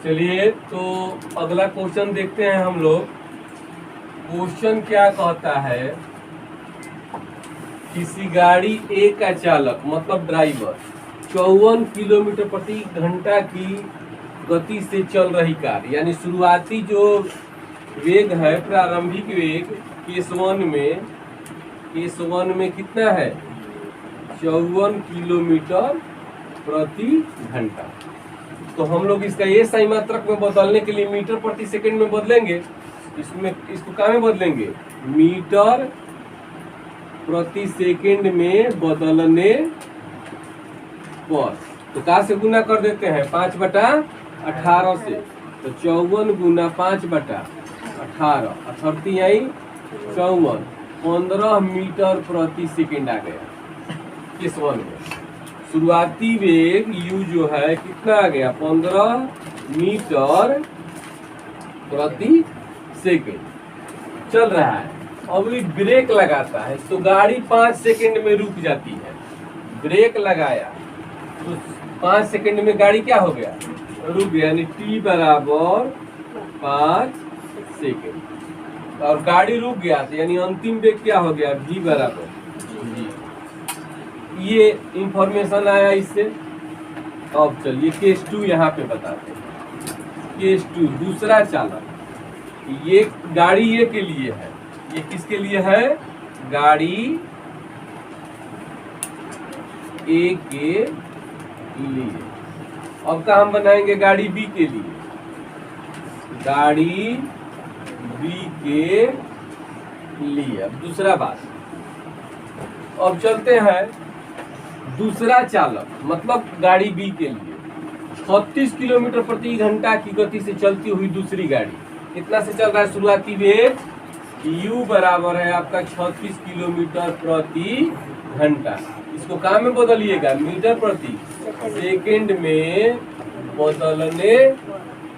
चलिए तो अगला क्वेश्चन देखते हैं हम लोग। क्वेश्चन क्या कहता है, किसी गाड़ी ए का चालक मतलब ड्राइवर 54 किलोमीटर प्रति घंटा की गति से चल रही कार, यानी शुरुआती जो वेग है, प्रारंभिक वेग केस वन में कितना है, 54 किलोमीटर प्रति घंटा। तो हम लोग इसका ये सही मात्रक में बदलने के लिए मीटर प्रति सेकंड में बदलेंगे। इसको क्या में बदलेंगे, मीटर प्रति सेकंड में बदलने पर तो का से गुना कर देते हैं 5/18 से, तो 54 गुना 5/18 अठरती आई 54, 15 मीटर प्रति सेकंड आ गया किस वन में। शुरुआती वेग u जो है कितना आ गया, 15 मीटर प्रति सेकंड चल रहा है। अब ये ब्रेक लगाता है तो गाड़ी 5 सेकंड में रुक जाती है। ब्रेक लगाया तो 5 सेकंड में गाड़ी क्या हो गया, रुक गया, यानी t बराबर 5 सेकंड और गाड़ी रुक गया तो यानी अंतिम वेग क्या हो गया, v बराबर g। ये इंफॉर्मेशन आया इससे। अब चलिए केस 2 यहाँ पे बताते हैं। केस 2 दूसरा चालक, ये गाड़ी ए के लिए है, ये किसके लिए है, गाड़ी ए के लिए। अब का हम बनाएंगे गाड़ी बी के लिए, गाड़ी बी के लिए। अब दूसरा बात, अब चलते हैं दूसरा चालक मतलब गाड़ी बी के लिए 36 किलोमीटर प्रति घंटा की गति से चलती हुई दूसरी गाड़ी कितना से चल रहा है, शुरुआती वेग u बराबर है आपका 36 किलोमीटर प्रति घंटा। इसको काम में बदलिएगा, मीटर प्रति सेकंड में बदलने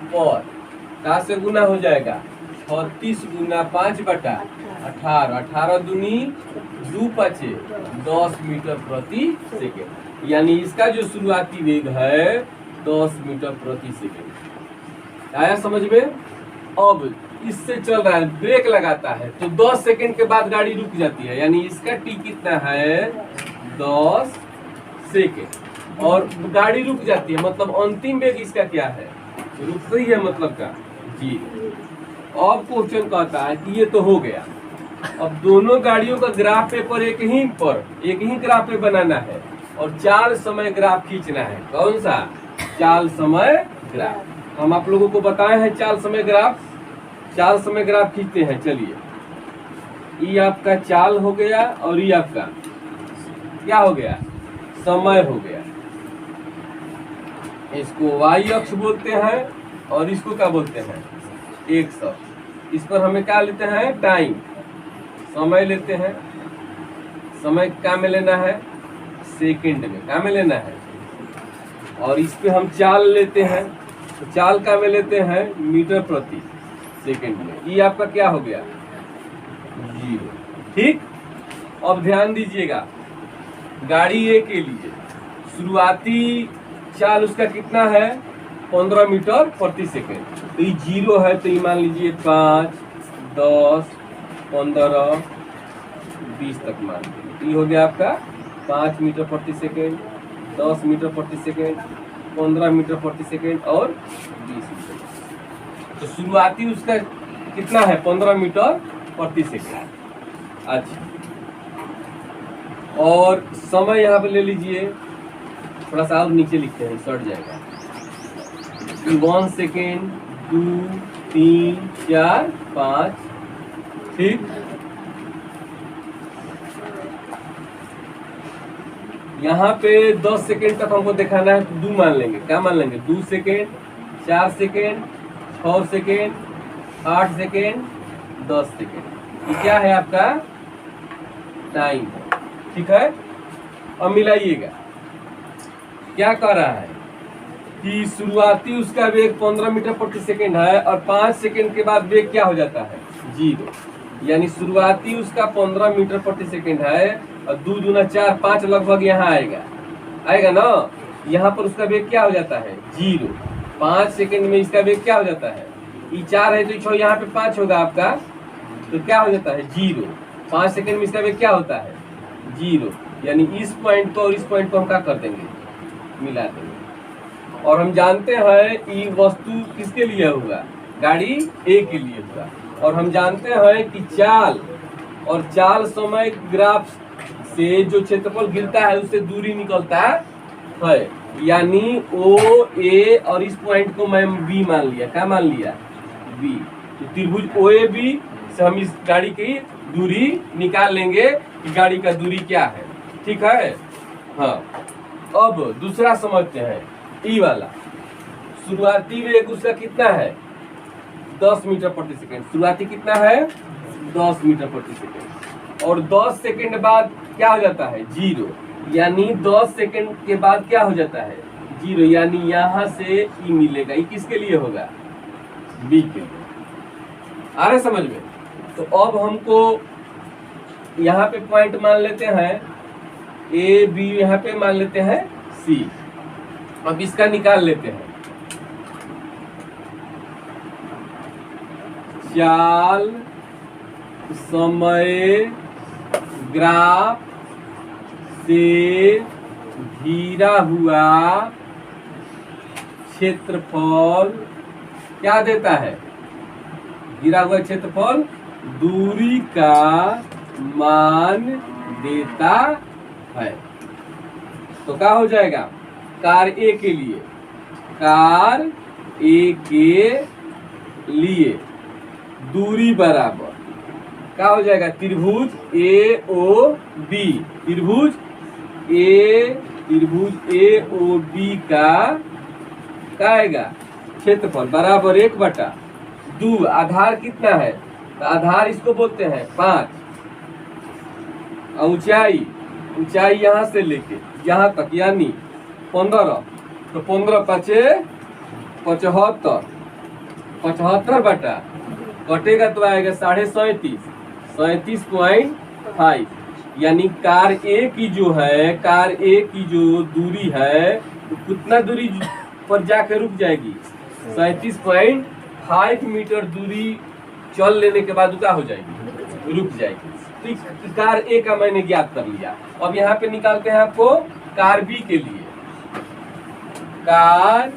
पर का से गुना हो जाएगा, 36 गुना 5/18, 18 दूनी 2 5 10 मीटर प्रति सेकंड, यानी इसका जो शुरुआती वेग है 10 मीटर प्रति सेकंड। आया समझ में। अब इससे चल रहा है, ब्रेक लगाता है तो 10 सेकंड के बाद गाड़ी रुक जाती है, यानी इसका टी कितना है, 10 सेकंड और गाड़ी रुक जाती है, मतलब अंतिम वेग इसका क्या है, रुक रही है मतलब का जी। अब क्वेश्चन कहता है कि ये तो हो गया, अब दोनों गाड़ियों का ग्राफ पेपर एक ही ग्राफ पे बनाना है और चाल समय ग्राफ खींचना है। कौन सा, चाल समय ग्राफ। हम आप लोगों को बताए हैं चाल समय ग्राफ खींचते हैं। चलिए, ये आपका चाल हो गया और ये आपका क्या हो गया, समय हो गया। इसको y अक्ष बोलते हैं और इसको क्या बोलते हैं, x अक्ष। इस पर हमें क्या लेते हैं, टाइम, समय लेते हैं। समय क्या में लेना है, सेकंड में क्या में लेना है। और इस पे हम चाल लेते हैं, तो चाल का में लेते हैं मीटर प्रति सेकंड में। ये आपका क्या हो गया, 0। ठीक। अब ध्यान दीजिएगा, गाड़ी ए के लिए शुरुआती चाल उसका कितना है, 15 मीटर प्रति सेकंड। तो ये 0 है तो ये मान लीजिए 5 10 15 20 तक मान लीजिए। ये हो गया आपका 5 मीटर प्रति सेकंड, 10 मीटर प्रति सेकंड, 15 मीटर प्रति सेकंड और 20 मीटर। तो शुरुआती उसका कितना है, 15 मीटर प्रति सेकंड। अच्छा, और समय यहाँ पे ले लीजिए, थोड़ा सा और नीचे लिखते हैं, सट जाएगा। 1 सेकेंड, 2 3 4 5। ठीक। यहाँ पे 10 सेकेंड तक हमको दिखाना है तो 2 मान लेंगे। क्या मान लेंगे, 2 second, 4 second, 6 second, 8 second, 10 second. ये क्या है आपका टाइम। ठीक है। अब मिलाइएगा, क्या कर रहा है कि शुरुआती उसका वेग 15 मीटर प्रति सेकंड है और 5 सेकंड के बाद वेग क्या हो जाता है, 0। यानी शुरुआती उसका 15 मीटर प्रति सेकंड है और 2 दूना 4 5 लगभग यहाँ आएगा ना। यहाँ पर उसका वेग क्या हो जाता है, 0। 5 सेकंड में इसका वेग क्या हो जाता है, ई 4 है तो यहाँ पे 5 होगा आपका, तो क्या हो जाता है 0। 5 सेकंड में इसका वेग क्या होता है 0, यानी इस पॉइंट को और इस पॉइंट को हम क्या कर देंगे, मिला देंगे। और हम जानते हैं ये वस्तु किसके लिए होगा, गाड़ी ए के लिए होगा। और हम जानते हैं कि चाल और चाल समय ग्राफ से जो क्षेत्रफल गिरता है उससे दूरी निकलता है, यानी ओ ए और इस पॉइंट को मैं बी मान लिया, क्या मान लिया बी। तो त्रिभुज ओ ए बी से हम इस गाड़ी की दूरी निकाल लेंगे कि गाड़ी का दूरी क्या है, ठीक है। हाँ, अब दूसरा समझते हैं, ई वाला शुरुआती वेग उसका कितना है 10 मीटर प्रति सेकंड, शुरुआती कितना है 10 मीटर प्रति सेकंड। और 10 सेकंड बाद क्या हो जाता है 0, यानी 10 सेकंड के बाद क्या हो जाता है 0, यानी यहाँ से ई मिलेगा। ये किसके लिए होगा, बी के लिए। आ रहा समझ में। तो अब हमको यहाँ पे पॉइंट मान लेते हैं ए बी, यहाँ पे मान लेते हैं सी। अब इसका निकाल लेते हैं, चाल समय ग्राफ से घिरा हुआ क्षेत्रफल क्या देता है, घिरा हुआ क्षेत्रफल दूरी का मान देता है। तो क्या हो जाएगा, कार ए के लिए, कार ए के लिए दूरी बराबर क्या हो जाएगा, त्रिभुज ए ओ बी, त्रिभुज ए ओ बी का क्या आएगा क्षेत्रफल बराबर 1/2। आधार कितना है, तो आधार इसको बोलते हैं 5, ऊंचाई यहाँ से लेके यहाँ तक यानी 15, तो 15 5 75, 75 कटेगा तो आएगा 37.5, 37.5। यानी कार ए की जो है, कार ए की जो दूरी है तो कितना दूरी पर जाके रुक जाएगी, 37.5 मीटर दूरी चल लेने के बाद क्या हो जाएगी, रुक जाएगी। तो कार ए का मैंने ज्ञात कर लिया। अब यहाँ पे निकालते हैं आपको कार बी के लिए, कार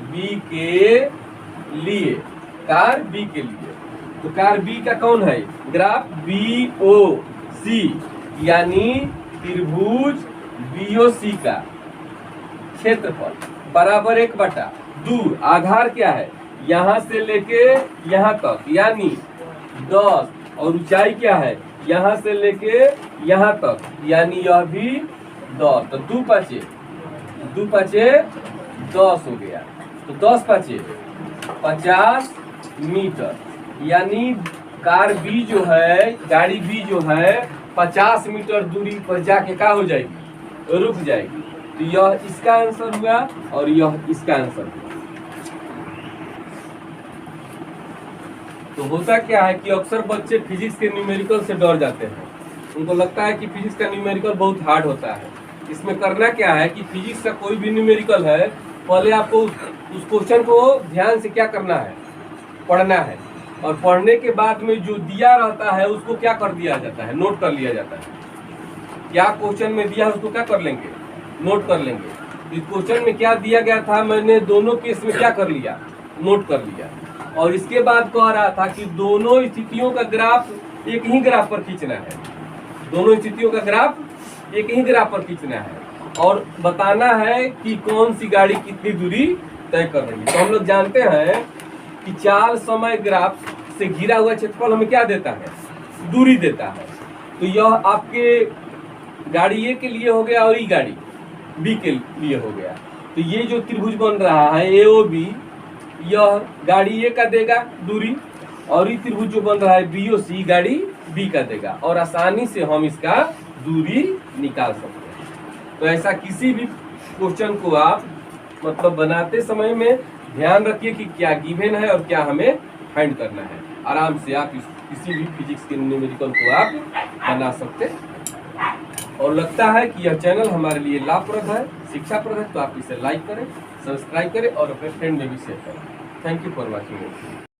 बी के लिए, कार बी के लिए। तो कार बी का कौन है, ग्राफ बी ओ सी, यानी त्रिभुज बी ओ सी का क्षेत्रफल बराबर 1/2। आधार क्या है, यहाँ से लेके यहाँ तक यानी 10, और ऊंचाई क्या है, यहाँ से लेके यहाँ तक यानी यह भी 10। तो 2 5 10 हो गया, तो 10 5 50 मीटर, यानी कार बी जो है, गाड़ी बी जो है 50 मीटर दूरी पर जाके क्या हो जाएगी, रुक जाएगी। तो यह इसका आंसर हुआ और यह इसका आंसर हुआ। तो होता क्या है कि अक्सर बच्चे फिजिक्स के न्यूमेरिकल से डर जाते हैं, उनको लगता है कि फिजिक्स का न्यूमेरिकल बहुत हार्ड होता है। इसमें करना क्या है कि फिजिक्स का कोई भी न्यूमेरिकल है, पहले आपको उस क्वेश्चन को ध्यान से क्या करना है, पढ़ना है, और पढ़ने के बाद में जो दिया रहता है उसको क्या कर दिया जाता है, नोट कर लिया जाता है। क्या क्वेश्चन में दिया है उसको क्या कर लेंगे, नोट कर लेंगे। इस क्वेश्चन में क्या दिया गया था, मैंने दोनों केस में क्या कर लिया, नोट कर लिया। और इसके बाद कह रहा था कि दोनों स्थितियों का ग्राफ एक ही ग्राफ पर खींचना है, दोनों स्थितियों का ग्राफ एक ही ग्राफ पर खींचना है, और बताना है कि कौन सी गाड़ी कितनी दूरी तय कर रही है। तो हम लोग जानते हैं कि चाल समय ग्राफ से घिरा हुआ क्षेत्रफल हमें क्या देता है, दूरी देता है। तो यह आपके गाड़ी ए के लिए हो गया और ई गाड़ी बी के लिए हो गया। तो ये जो त्रिभुज बन रहा है ए ओ बी, यह गाड़ी ए का देगा दूरी, और ये त्रिभुज जो बन रहा है बी ओ सी गाड़ी बी का देगा, और आसानी से हम इसका दूरी निकाल सकते हैं। तो ऐसा किसी भी क्वेश्चन को आप मतलब बनाते समय में ध्यान रखिए कि क्या गिवन है और क्या हमें फाइंड करना है। आराम से आप किसी भी फिजिक्स के न्यूमेरिकल को आप बना सकते हैं। और लगता है कि यह चैनल हमारे लिए लाभप्रद है, शिक्षाप्रद है, तो आप इसे लाइक करें, सब्सक्राइब करें और अपने फ्रेंड में भी शेयर करें। Thank you for watching.